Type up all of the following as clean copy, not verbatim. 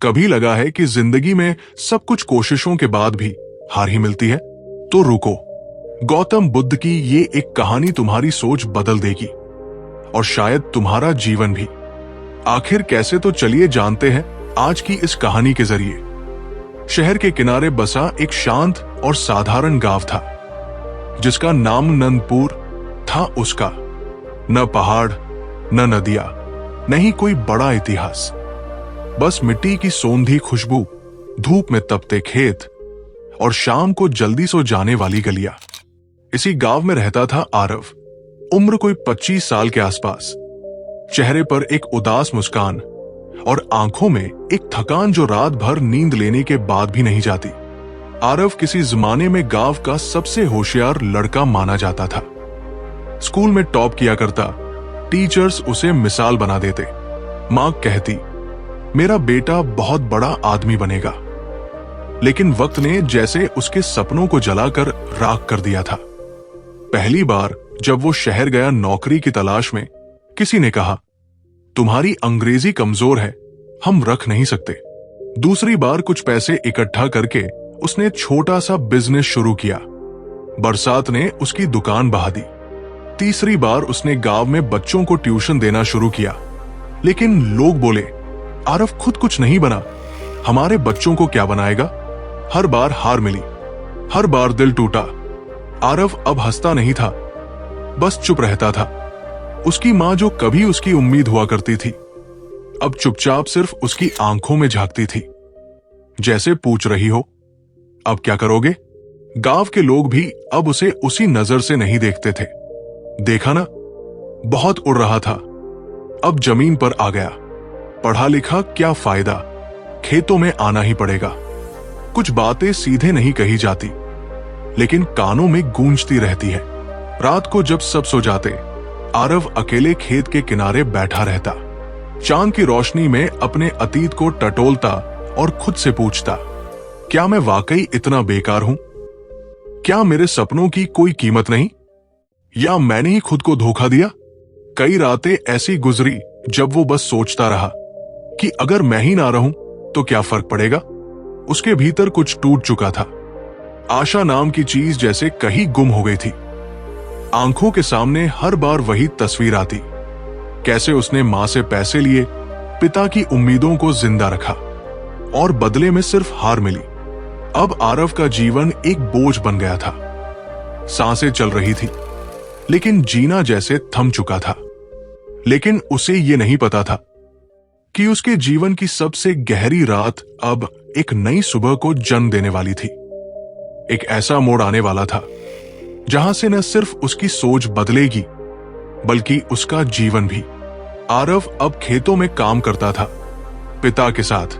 कभी लगा है कि जिंदगी में सब कुछ कोशिशों के बाद भी हार ही मिलती है? तो रुको, गौतम बुद्ध की ये एक कहानी तुम्हारी सोच बदल देगी और शायद तुम्हारा जीवन भी। आखिर कैसे, तो चलिए जानते हैं आज की इस कहानी के जरिए। शहर के किनारे बसा एक शांत और साधारण गांव था जिसका नाम नंदपुर था। उसका न पहाड़, न नदियां, न ही कोई बड़ा इतिहास, बस मिट्टी की सोंधी खुशबू, धूप में तपते खेत और शाम को जल्दी सो जाने वाली गलियां। इसी गांव में रहता था आरव, उम्र कोई 25 साल के आसपास। चेहरे पर एक उदास मुस्कान और आंखों में एक थकान जो रात भर नींद लेने के बाद भी नहीं जाती। आरव किसी जमाने में गांव का सबसे होशियार लड़का माना जाता था। स्कूल में टॉप किया करता, टीचर्स उसे मिसाल बना देते। मां कहती, मेरा बेटा बहुत बड़ा आदमी बनेगा। लेकिन वक्त ने जैसे उसके सपनों को जलाकर राख कर दिया था। पहली बार जब वो शहर गया नौकरी की तलाश में, किसी ने कहा, तुम्हारी अंग्रेजी कमजोर है, हम रख नहीं सकते। दूसरी बार कुछ पैसे इकट्ठा करके उसने छोटा सा बिजनेस शुरू किया। बरसात ने उसकी दुकान बहा दी। तीसरी बार उसने गांव में बच्चों को ट्यूशन देना शुरू किया। लेकिन लोग बोले, आरव खुद कुछ नहीं बना, हमारे बच्चों को क्या बनाएगा। हर बार हार मिली, हर बार दिल टूटा। आरव अब हंसता नहीं था, बस चुप रहता था। उसकी मां जो कभी उसकी उम्मीद हुआ करती थी, अब चुपचाप सिर्फ उसकी आंखों में झांकती थी, जैसे पूछ रही हो, अब क्या करोगे। गांव के लोग भी अब उसे उसी नजर से नहीं देखते थे। देखा ना, बहुत उड़ रहा था, अब जमीन पर आ गया। पढ़ा लिखा क्या फायदा, खेतों में आना ही पड़ेगा। कुछ बातें सीधे नहीं कही जाती, लेकिन कानों में गूंजती रहती है। रात को जब सब सो जाते, आरव अकेले खेत के किनारे बैठा रहता। चांद की रोशनी में अपने अतीत को टटोलता और खुद से पूछता, क्या मैं वाकई इतना बेकार हूं? क्या मेरे सपनों की कोई कीमत नहीं? या मैंने ही खुद को धोखा दिया? कई रातें ऐसी गुजरी जब वो बस सोचता रहा कि अगर मैं ही ना रहूं तो क्या फर्क पड़ेगा। उसके भीतर कुछ टूट चुका था। आशा नाम की चीज जैसे कहीं गुम हो गई थी। आंखों के सामने हर बार वही तस्वीर आती, कैसे उसने मां से पैसे लिए, पिता की उम्मीदों को जिंदा रखा और बदले में सिर्फ हार मिली। अब आरव का जीवन एक बोझ बन गया था। सांसें चल रही थी, लेकिन जीना जैसे थम चुका था। लेकिन उसे ये नहीं पता था कि उसके जीवन की सबसे गहरी रात अब एक नई सुबह को जन्म देने वाली थी। एक ऐसा मोड़ आने वाला था जहां से न सिर्फ उसकी सोच बदलेगी, बल्कि उसका जीवन भी। आरव अब खेतों में काम करता था, पिता के साथ।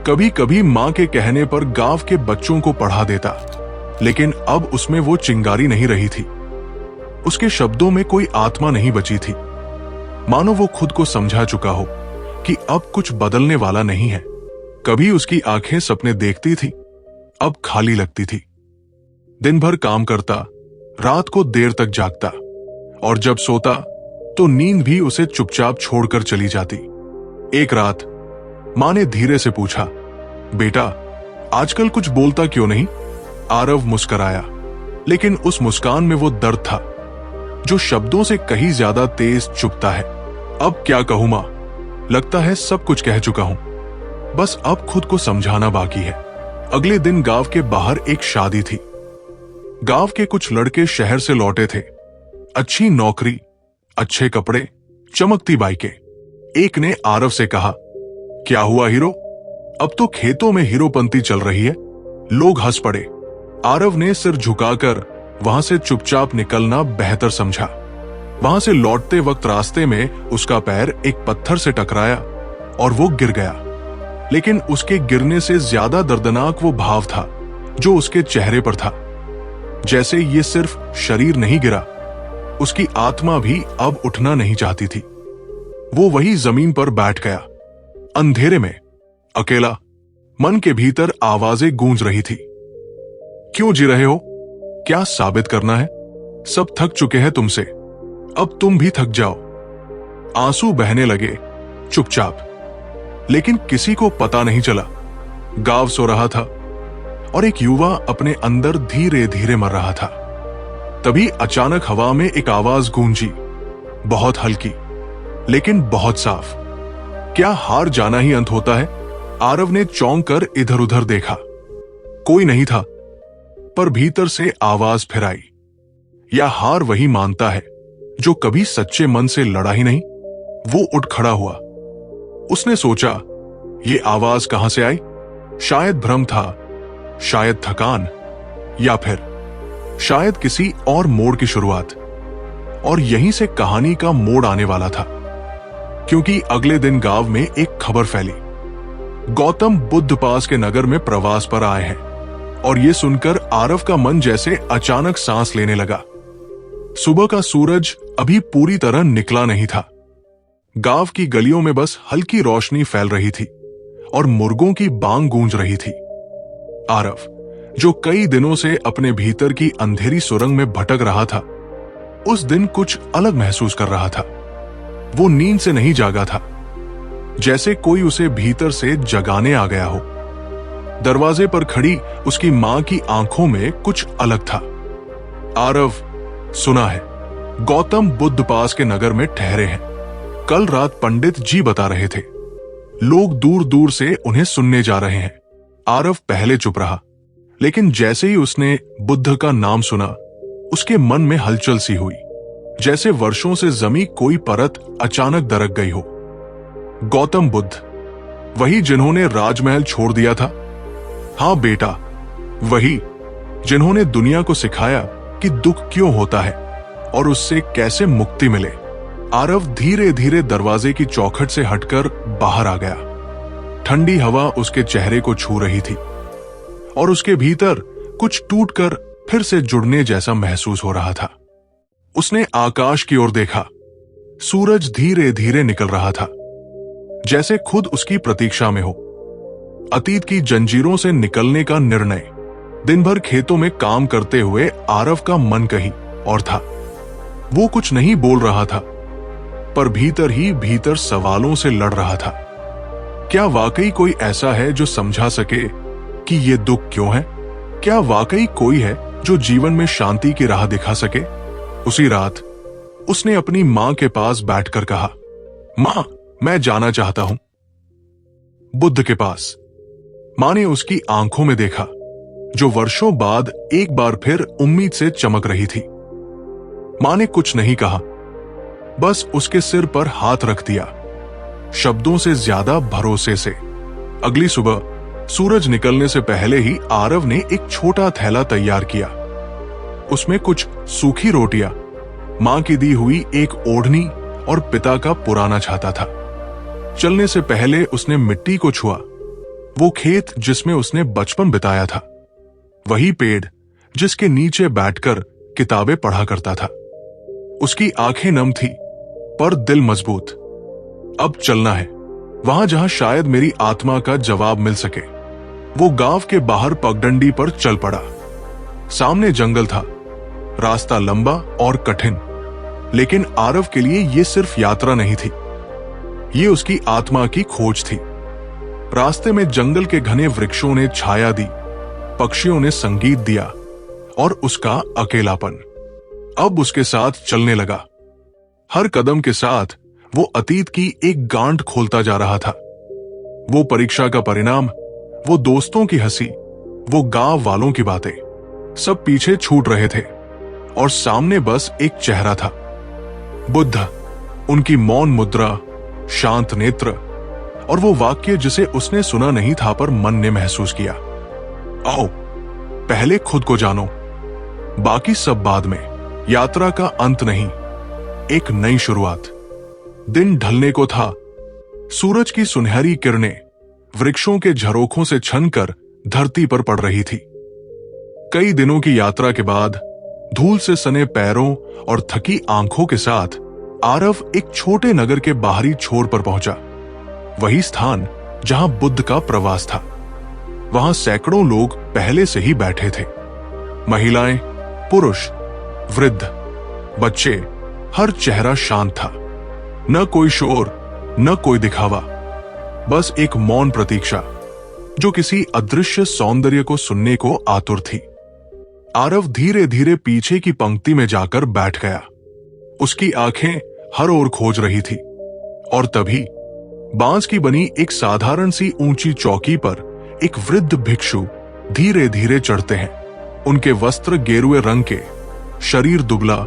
कभी कभी मां के कहने पर गांव के बच्चों को पढ़ा देता, लेकिन अब उसमें वो चिंगारी नहीं रही थी। उसके शब्दों में कोई आत्मा नहीं बची थी। मानो वो खुद को समझा चुका हो कि अब कुछ बदलने वाला नहीं है। कभी उसकी आंखें सपने देखती थी, अब खाली लगती थी। दिन भर काम करता, रात को देर तक जागता, और जब सोता तो नींद भी उसे चुपचाप छोड़कर चली जाती। एक रात मां ने धीरे से पूछा, बेटा आजकल कुछ बोलता क्यों नहीं? आरव मुस्कुराया, लेकिन उस मुस्कान में वो दर्द था जो शब्दों से कहीं ज्यादा तेज चुभता है। अब क्या कहूं मां, लगता है सब कुछ कह चुका हूं, बस अब खुद को समझाना बाकी है। अगले दिन गांव के बाहर एक शादी थी। गांव के कुछ लड़के शहर से लौटे थे। अच्छी नौकरी, अच्छे कपड़े, चमकती बाइकें। एक ने आरव से कहा, क्या हुआ हीरो, अब तो खेतों में हीरोपंती चल रही है। लोग हंस पड़े। आरव ने सिर झुकाकर वहां से चुपचाप निकलना बेहतर समझा। वहां से लौटते वक्त रास्ते में उसका पैर एक पत्थर से टकराया और वो गिर गया। लेकिन उसके गिरने से ज्यादा दर्दनाक वो भाव था जो उसके चेहरे पर था। जैसे ये सिर्फ शरीर नहीं गिरा, उसकी आत्मा भी अब उठना नहीं चाहती थी। वो वही जमीन पर बैठ गया, अंधेरे में, अकेला। मन के भीतर आवाजें गूंज रही थी, क्यों जी रहे हो? क्या साबित करना है? सब थक चुके हैं तुमसे, अब तुम भी थक जाओ। आंसू बहने लगे चुपचाप। लेकिन किसी को पता नहीं चला। गांव सो रहा था और एक युवा अपने अंदर धीरे धीरे मर रहा था। तभी अचानक हवा में एक आवाज गूंजी, बहुत हल्की लेकिन बहुत साफ। क्या हार जाना ही अंत होता है? आरव ने चौंक कर इधर उधर देखा। कोई नहीं था, पर भीतर से आवाज फिर आई। या हार वही मानता है जो कभी सच्चे मन से लड़ा ही नहीं। वो उठ खड़ा हुआ। उसने सोचा, ये आवाज कहां से आई? शायद भ्रम था, शायद थकान, या फिर शायद किसी और मोड़ की शुरुआत। और यहीं से कहानी का मोड़ आने वाला था, क्योंकि अगले दिन गांव में एक खबर फैली। गौतम बुद्ध पास के नगर में प्रवास पर आए हैं। और यह सुनकर आरव का मन जैसे अचानक सांस लेने लगा। सुबह का सूरज अभी पूरी तरह निकला नहीं था। गांव की गलियों में बस हल्की रोशनी फैल रही थी और मुर्गों की बांग गूंज रही थी। आरव, जो कई दिनों से अपने भीतर की अंधेरी सुरंग में भटक रहा था, उस दिन कुछ अलग महसूस कर रहा था। वो नींद से नहीं जागा था, जैसे कोई उसे भीतर से जगाने आ गया हो। दरवाजे पर खड़ी उसकी मां की आंखों में कुछ अलग था। आरव, सुना है गौतम बुद्ध पास के नगर में ठहरे हैं। कल रात पंडित जी बता रहे थे। लोग दूर दूर से उन्हें सुनने जा रहे हैं। आरव पहले चुप रहा, लेकिन जैसे ही उसने बुद्ध का नाम सुना, उसके मन में हलचल सी हुई, जैसे वर्षों से जमी कोई परत अचानक दरक गई हो। गौतम बुद्ध, वही जिन्होंने राजमहल छोड़ दिया था? हाँ बेटा, वही जिन्होंने दुनिया को सिखाया कि दुख क्यों होता है और उससे कैसे मुक्ति मिले। आरव धीरे धीरे दरवाजे की चौखट से हटकर बाहर आ गया। ठंडी हवा उसके चेहरे को छू रही थी और उसके भीतर कुछ टूटकर फिर से जुड़ने जैसा महसूस हो रहा था। उसने आकाश की ओर देखा। सूरज धीरे धीरे निकल रहा था, जैसे खुद उसकी प्रतीक्षा में हो। अतीत की जंजीरों से निकलने का निर्णय। दिन भर खेतों में काम करते हुए आरव का मन कहीं और था। वो कुछ नहीं बोल रहा था, पर भीतर ही भीतर सवालों से लड़ रहा था। क्या वाकई कोई ऐसा है जो समझा सके कि ये दुख क्यों है? क्या वाकई कोई है जो जीवन में शांति की राह दिखा सके? उसी रात उसने अपनी मां के पास बैठकर कहा, मां, मैं जाना चाहता हूं बुद्ध के पास। मां ने उसकी आंखों में देखा, जो वर्षों बाद एक बार फिर उम्मीद से चमक रही थी। मां ने कुछ नहीं कहा, बस उसके सिर पर हाथ रख दिया, शब्दों से ज्यादा भरोसे से। अगली सुबह सूरज निकलने से पहले ही आरव ने एक छोटा थैला तैयार किया। उसमें कुछ सूखी रोटियां, मां की दी हुई एक ओढ़नी और पिता का पुराना छाता था। चलने से पहले उसने मिट्टी को छुआ। वो खेत जिसमें उसने बचपन बिताया था, वही पेड़ जिसके नीचे बैठकर किताबें पढ़ा करता था। उसकी आंखें नम थी, पर दिल मजबूत। अब चलना है, वहां जहां शायद मेरी आत्मा का जवाब मिल सके। वो गांव के बाहर पगडंडी पर चल पड़ा। सामने जंगल था, रास्ता लंबा और कठिन, लेकिन आरव के लिए यह सिर्फ यात्रा नहीं थी, ये उसकी आत्मा की खोज थी। रास्ते में जंगल के घने वृक्षों ने छाया दी, पक्षियों ने संगीत दिया और उसका अकेलापन अब उसके साथ चलने लगा। हर कदम के साथ वो अतीत की एक गांठ खोलता जा रहा था। वो परीक्षा का परिणाम, वो दोस्तों की हंसी, वो गांव वालों की बातें, सब पीछे छूट रहे थे और सामने बस एक चेहरा था, बुद्ध। उनकी मौन मुद्रा, शांत नेत्र और वो वाक्य जिसे उसने सुना नहीं था पर मन ने महसूस किया, आओ पहले खुद को जानो, बाकी सब बाद में। यात्रा का अंत नहीं, एक नई शुरुआत। दिन ढलने को था। सूरज की सुनहरी किरणें वृक्षों के झरोखों से छनकर धरती पर पड़ रही थी। कई दिनों की यात्रा के बाद धूल से सने पैरों और थकी आंखों के साथ आरव एक छोटे नगर के बाहरी छोर पर पहुंचा। वही स्थान जहां बुद्ध का प्रवास था। वहां सैकड़ों लोग पहले से ही बैठे थे, महिलाएं, पुरुष, वृद्ध, बच्चे, हर चेहरा शांत था। न कोई शोर, न कोई दिखावा, बस एक मौन प्रतीक्षा जो किसी अदृश्य सौंदर्य को सुनने को आतुर थी। आरव धीरे धीरे पीछे की पंक्ति में जाकर बैठ गया। उसकी आंखें हर ओर खोज रही थी और तभी बांस की बनी एक साधारण सी ऊंची चौकी पर एक वृद्ध भिक्षु धीरे धीरे चढ़ते हैं। उनके वस्त्र गेरुए रंग के, शरीर दुबला,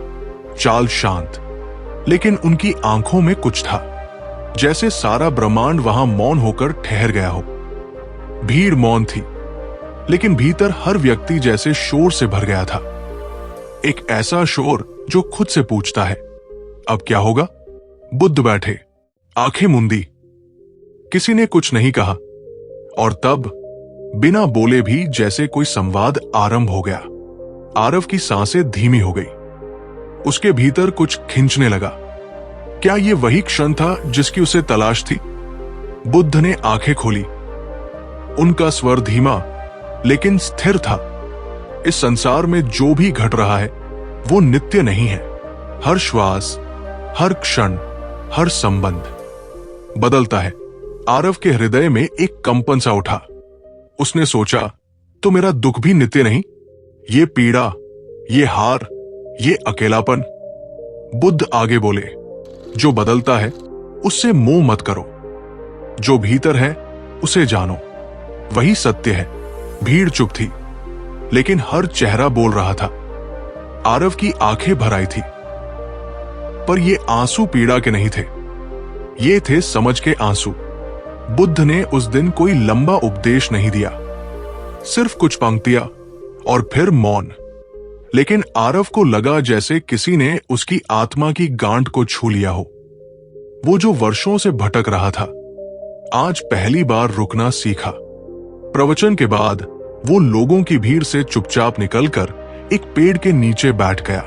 चाल शांत, लेकिन उनकी आंखों में कुछ था, जैसे सारा ब्रह्मांड वहां मौन होकर ठहर गया हो। भीड़ मौन थी, लेकिन भीतर हर व्यक्ति जैसे शोर से भर गया था। एक ऐसा शोर जो खुद से पूछता है, अब क्या होगा? बुद्ध बैठे, आंखें मूंदी। किसी ने कुछ नहीं कहा और तब बिना बोले भी जैसे कोई संवाद आरंभ हो गया। आरव की सांसें धीमी हो गई। उसके भीतर कुछ खिंचने लगा। क्या यह वही क्षण था जिसकी उसे तलाश थी? बुद्ध ने आंखें खोली। उनका स्वर धीमा लेकिन स्थिर था। इस संसार में जो भी घट रहा है वो नित्य नहीं है। हर श्वास, हर क्षण, हर संबंध बदलता है। आरव के हृदय में एक कंपन सा उठा। उसने सोचा, तो मेरा दुख भी नित्य नहीं? ये पीड़ा, ये हार, ये अकेलापन। बुद्ध आगे बोले, जो बदलता है उससे मोह मत करो। जो भीतर है उसे जानो, वही सत्य है। भीड़ चुप थी, लेकिन हर चेहरा बोल रहा था। आरव की आंखें भर आई थी, पर ये आंसू पीड़ा के नहीं थे। ये थे समझ के आंसू। बुद्ध ने उस दिन कोई लंबा उपदेश नहीं दिया, सिर्फ कुछ पंक्तियां और फिर मौन। लेकिन आरव को लगा जैसे किसी ने उसकी आत्मा की गांठ को छू लिया हो। वो जो वर्षों से भटक रहा था, आज पहली बार रुकना सीखा। प्रवचन के बाद वो लोगों की भीड़ से चुपचाप निकलकर एक पेड़ के नीचे बैठ गया।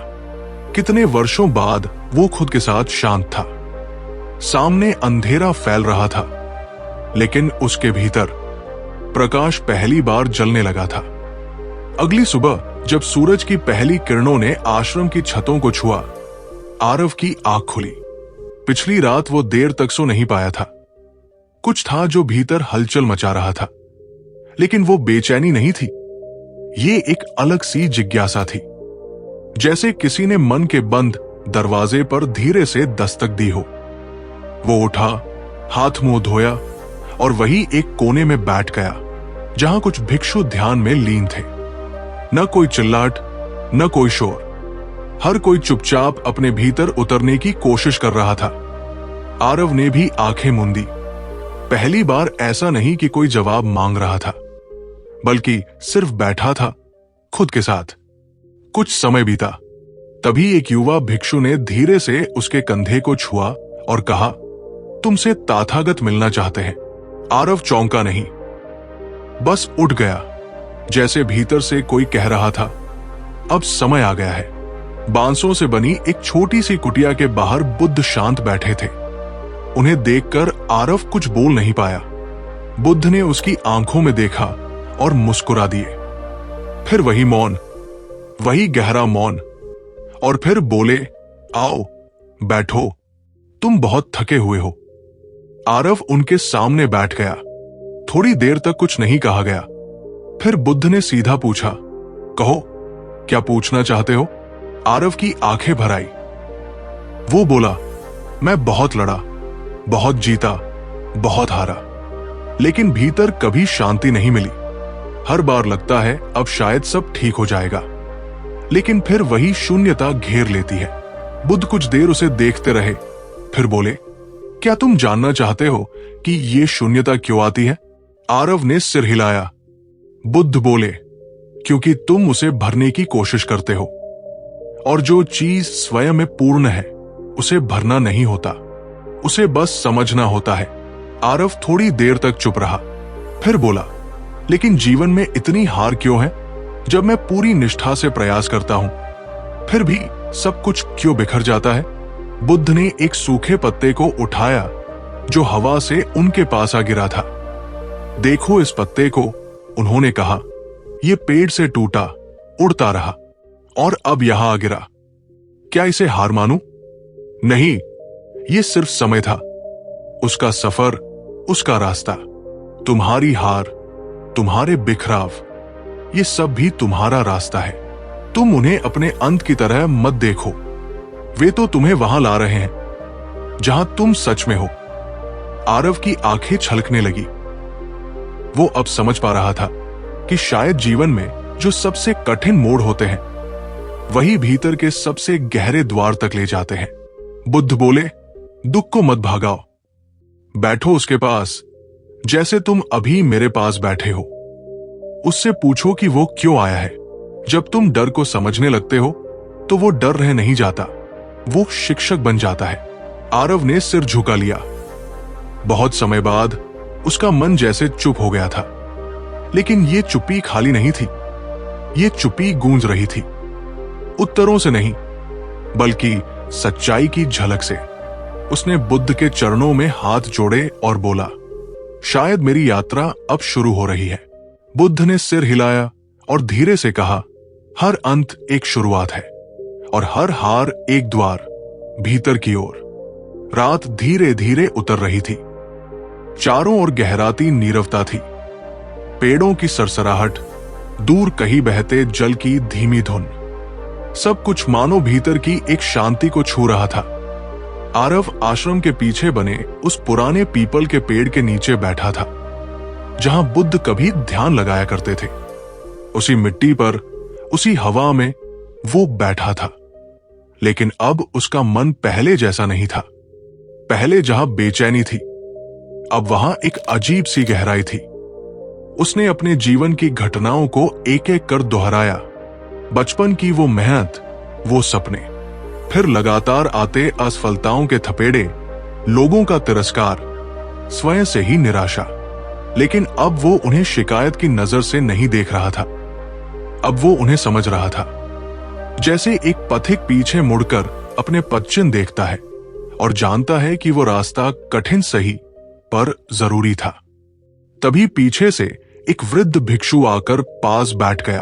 कितने वर्षों बाद वो खुद के साथ शांत था। सामने अंधेरा फैल रहा था, लेकिन उसके भीतर प्रकाश पहली बार जलने लगा था। अगली सुबह जब सूरज की पहली किरणों ने आश्रम की छतों को छुआ, आरव की आंख खुली। पिछली रात वो देर तक सो नहीं पाया था। कुछ था जो भीतर हलचल मचा रहा था, लेकिन वो बेचैनी नहीं थी। ये एक अलग सी जिज्ञासा थी, जैसे किसी ने मन के बंद दरवाजे पर धीरे से दस्तक दी हो। वो उठा, हाथ मुंह धोया और वही एक कोने में बैठ गया जहां कुछ भिक्षु ध्यान में लीन थे। न कोई चिल्लाट, न कोई शोर। हर कोई चुपचाप अपने भीतर उतरने की कोशिश कर रहा था। आरव ने भी आंखें मूंदी। पहली बार ऐसा नहीं कि कोई जवाब मांग रहा था, बल्कि सिर्फ बैठा था खुद के साथ। कुछ समय बीता, तभी एक युवा भिक्षु ने धीरे से उसके कंधे को छुआ और कहा, तुमसे तथागत मिलना चाहते हैं। आरव चौंका नहीं, बस उठ गया, जैसे भीतर से कोई कह रहा था, अब समय आ गया है। बांसों से बनी एक छोटी सी कुटिया के बाहर बुद्ध शांत बैठे थे। उन्हें देखकर आरव कुछ बोल नहीं पाया। बुद्ध ने उसकी आंखों में देखा और मुस्कुरा दिए। फिर वही मौन, वही गहरा मौन, और फिर बोले, आओ बैठो, तुम बहुत थके हुए हो। आरव उनके सामने बैठ गया। थोड़ी देर तक कुछ नहीं कहा गया। फिर बुद्ध ने सीधा पूछा, कहो, क्या पूछना चाहते हो? आरव की आंखें भर आई। वो बोला, मैं बहुत लड़ा, बहुत जीता, बहुत हारा, लेकिन भीतर कभी शांति नहीं मिली। हर बार लगता है अब शायद सब ठीक हो जाएगा, लेकिन फिर वही शून्यता घेर लेती है। बुद्ध कुछ देर उसे देखते रहे, फिर बोले, क्या तुम जानना चाहते हो कि ये शून्यता क्यों आती है? आरव ने सिर हिलाया। बुद्ध बोले, क्योंकि तुम उसे भरने की कोशिश करते हो, और जो चीज स्वयं में पूर्ण है उसे भरना नहीं होता, उसे बस समझना होता है। आरव थोड़ी देर तक चुप रहा, फिर बोला, लेकिन जीवन में इतनी हार क्यों है? जब मैं पूरी निष्ठा से प्रयास करता हूं, फिर भी सब कुछ क्यों बिखर जाता है? बुद्ध ने एक सूखे पत्ते को उठाया जो हवा से उनके पास आ गिरा था। देखो इस पत्ते को, उन्होंने कहा। यह पेड़ से टूटा, उड़ता रहा और अब यहां आ गिरा। क्या इसे हार मानूं? नहीं, यह सिर्फ समय था। उसका सफर उसका रास्ता, तुम्हारी हार, तुम्हारे बिखराव, ये सब भी तुम्हारा रास्ता है। तुम उन्हें अपने अंत की तरह मत देखो। वे तो तुम्हें वहां ला रहे हैं जहां तुम सच में हो। आरव की आंखें छलकने लगी। वो अब समझ पा रहा था कि शायद जीवन में जो सबसे कठिन मोड़ होते हैं वही भीतर के सबसे गहरे द्वार तक ले जाते हैं। बुद्ध बोले, दुख को मत भागाओ, बैठो उसके पास जैसे तुम अभी मेरे पास बैठे हो। उससे पूछो कि वो क्यों आया है। जब तुम डर को समझने लगते हो तो वो डर रह नहीं जाता, वो शिक्षक बन जाता है। आरव ने सिर झुका लिया। बहुत समय बाद उसका मन जैसे चुप हो गया था, लेकिन ये चुप्पी खाली नहीं थी। ये चुप्पी गूंज रही थी, उत्तरों से नहीं बल्कि सच्चाई की झलक से। उसने बुद्ध के चरणों में हाथ जोड़े और बोला, शायद मेरी यात्रा अब शुरू हो रही है। बुद्ध ने सिर हिलाया और धीरे से कहा, हर अंत एक शुरुआत है और हर हार एक द्वार भीतर की ओर। रात धीरे धीरे उतर रही थी। चारों ओर गहराती नीरवता थी। पेड़ों की सरसराहट, दूर कहीं बहते जल की धीमी धुन, सब कुछ मानो भीतर की एक शांति को छू रहा था। आरव आश्रम के पीछे बने उस पुराने पीपल के पेड़ के नीचे बैठा था जहां बुद्ध कभी ध्यान लगाया करते थे। उसी मिट्टी पर, उसी हवा में वो बैठा था। लेकिन अब उसका मन पहले जैसा नहीं था। पहले जहां बेचैनी थी, अब वहां एक अजीब सी गहराई थी। उसने अपने जीवन की घटनाओं को एक एक कर दोहराया। बचपन की वो मेहनत, वो सपने, फिर लगातार आते असफलताओं के थपेड़े, लोगों का तिरस्कार, स्वयं से ही निराशा। लेकिन अब वो उन्हें शिकायत की नजर से नहीं देख रहा था। अब वो उन्हें समझ रहा था, जैसे एक पथिक पीछे मुड़कर अपने पदचिह्न देखता है और जानता है कि वो रास्ता कठिन सही पर जरूरी था। तभी पीछे से एक वृद्ध भिक्षु आकर पास बैठ गया।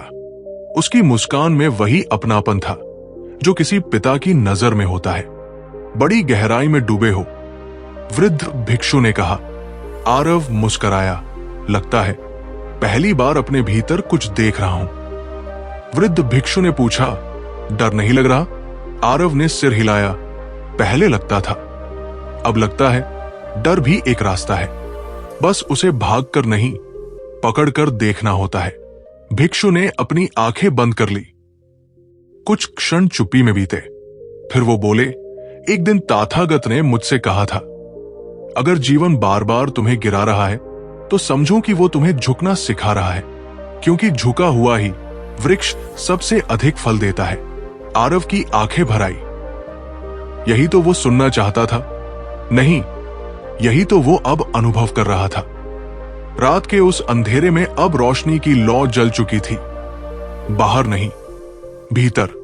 उसकी मुस्कान में वही अपनापन था जो किसी पिता की नजर में होता है। बड़ी गहराई में डूबे हो, वृद्ध भिक्षु ने कहा। आरव मुस्कराया। लगता है पहली बार अपने भीतर कुछ देख रहा हूं। वृद्ध भिक्षु ने पूछा, डर नहीं लग रहा? आरव ने सिर हिलाया। पहले लगता था, अब लगता है डर भी एक रास्ता है, बस उसे भागकर नहीं पकड़कर देखना होता है। भिक्षु ने अपनी आंखें बंद कर ली। कुछ क्षण चुप्पी में बीते। फिर वो बोले, एक दिन तथागत ने मुझसे कहा था, अगर जीवन बार बार तुम्हें गिरा रहा है तो समझो कि वो तुम्हें झुकना सिखा रहा है, क्योंकि झुका हुआ ही वृक्ष सबसे अधिक फल देता है। आरव की आंखें भर आई। यही तो वो सुनना चाहता था। नहीं, यही तो वो अब अनुभव कर रहा था। रात के उस अंधेरे में अब रोशनी की लौ जल चुकी थी। बाहर नहीं, भीतर।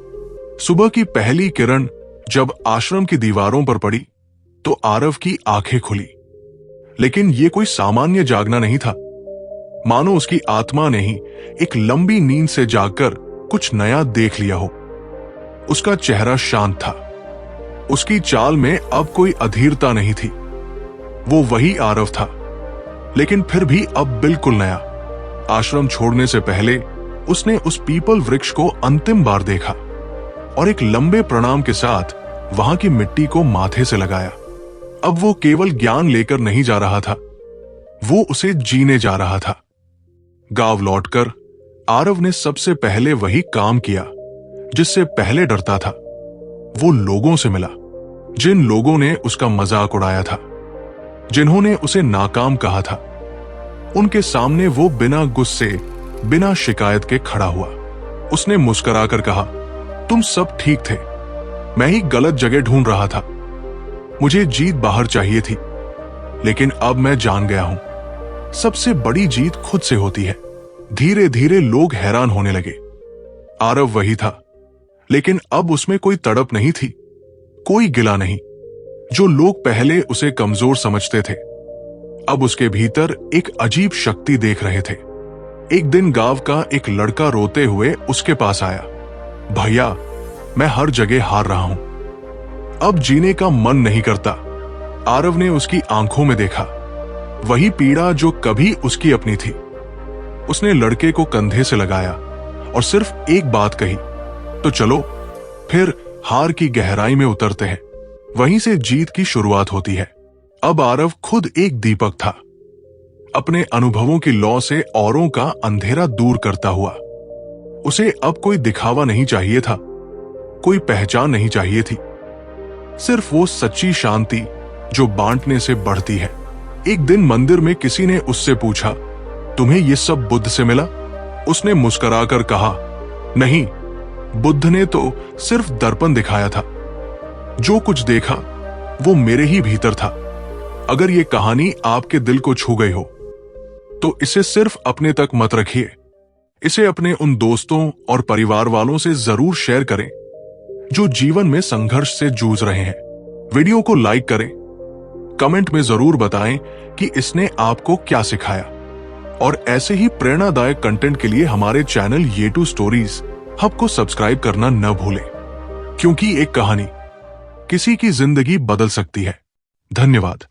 सुबह की पहली किरण जब आश्रम की दीवारों पर पड़ी तो आरव की आंखें खुली। लेकिन यह कोई सामान्य जागना नहीं था। मानो उसकी आत्मा ने ही एक लंबी नींद से जागकर कुछ नया देख लिया हो। उसका चेहरा शांत था। उसकी चाल में अब कोई अधीरता नहीं थी। वो वही आरव था, लेकिन फिर भी अब बिल्कुल नया। आश्रम छोड़ने से पहले उसने उस पीपल वृक्ष को अंतिम बार देखा और एक लंबे प्रणाम के साथ वहां की मिट्टी को माथे से लगाया। अब वो केवल ज्ञान लेकर नहीं जा रहा था, वो उसे जीने जा रहा था। गांव लौटकर आरव ने सबसे पहले वही काम किया जिससे पहले डरता था। वो लोगों से मिला, जिन लोगों ने उसका मजाक उड़ाया था, जिन्होंने उसे नाकाम कहा था। उनके सामने वो बिना गुस्से, बिना शिकायत के खड़ा हुआ। उसने मुस्कुराकर कहा, तुम सब ठीक थे, मैं ही गलत जगह ढूंढ रहा था। मुझे जीत बाहर चाहिए थी, लेकिन अब मैं जान गया हूं, सबसे बड़ी जीत खुद से होती है। धीरे धीरे लोग हैरान होने लगे। आरव वही था, लेकिन अब उसमें कोई तड़प नहीं थी, कोई गिला नहीं। जो लोग पहले उसे कमजोर समझते थे, अब उसके भीतर एक अजीब शक्ति देख रहे थे। एक दिन गांव का एक लड़का रोते हुए उसके पास आया। भैया, मैं हर जगह हार रहा हूं, अब जीने का मन नहीं करता। आरव ने उसकी आंखों में देखा। वही पीड़ा जो कभी उसकी अपनी थी। उसने लड़के को कंधे से लगाया और सिर्फ एक बात कही, तो चलो फिर हार की गहराई में उतरते हैं। वहीं से जीत की शुरुआत होती है। अब आरव खुद एक दीपक था, अपने अनुभवों की लौ से औरों का अंधेरा दूर करता हुआ। उसे अब कोई दिखावा नहीं चाहिए था, कोई पहचान नहीं चाहिए थी, सिर्फ वो सच्ची शांति जो बांटने से बढ़ती है। एक दिन मंदिर में किसी ने उससे पूछा, तुम्हें ये सब बुद्ध से मिला? उसने मुस्कुराकर कहा, नहीं, बुद्ध ने तो सिर्फ दर्पण दिखाया था। जो कुछ देखा वो मेरे ही भीतर था। अगर ये कहानी आपके दिल को छू गई हो तो इसे सिर्फ अपने तक मत रखिए, इसे अपने उन दोस्तों और परिवार वालों से जरूर शेयर करें जो जीवन में संघर्ष से जूझ रहे हैं। वीडियो को लाइक करें, कमेंट में जरूर बताएं कि इसने आपको क्या सिखाया। और ऐसे ही प्रेरणादायक कंटेंट के लिए हमारे चैनल ये2 स्टोरीज हब को सब्सक्राइब करना न भूलें, क्योंकि एक कहानी किसी की जिंदगी बदल सकती है। धन्यवाद।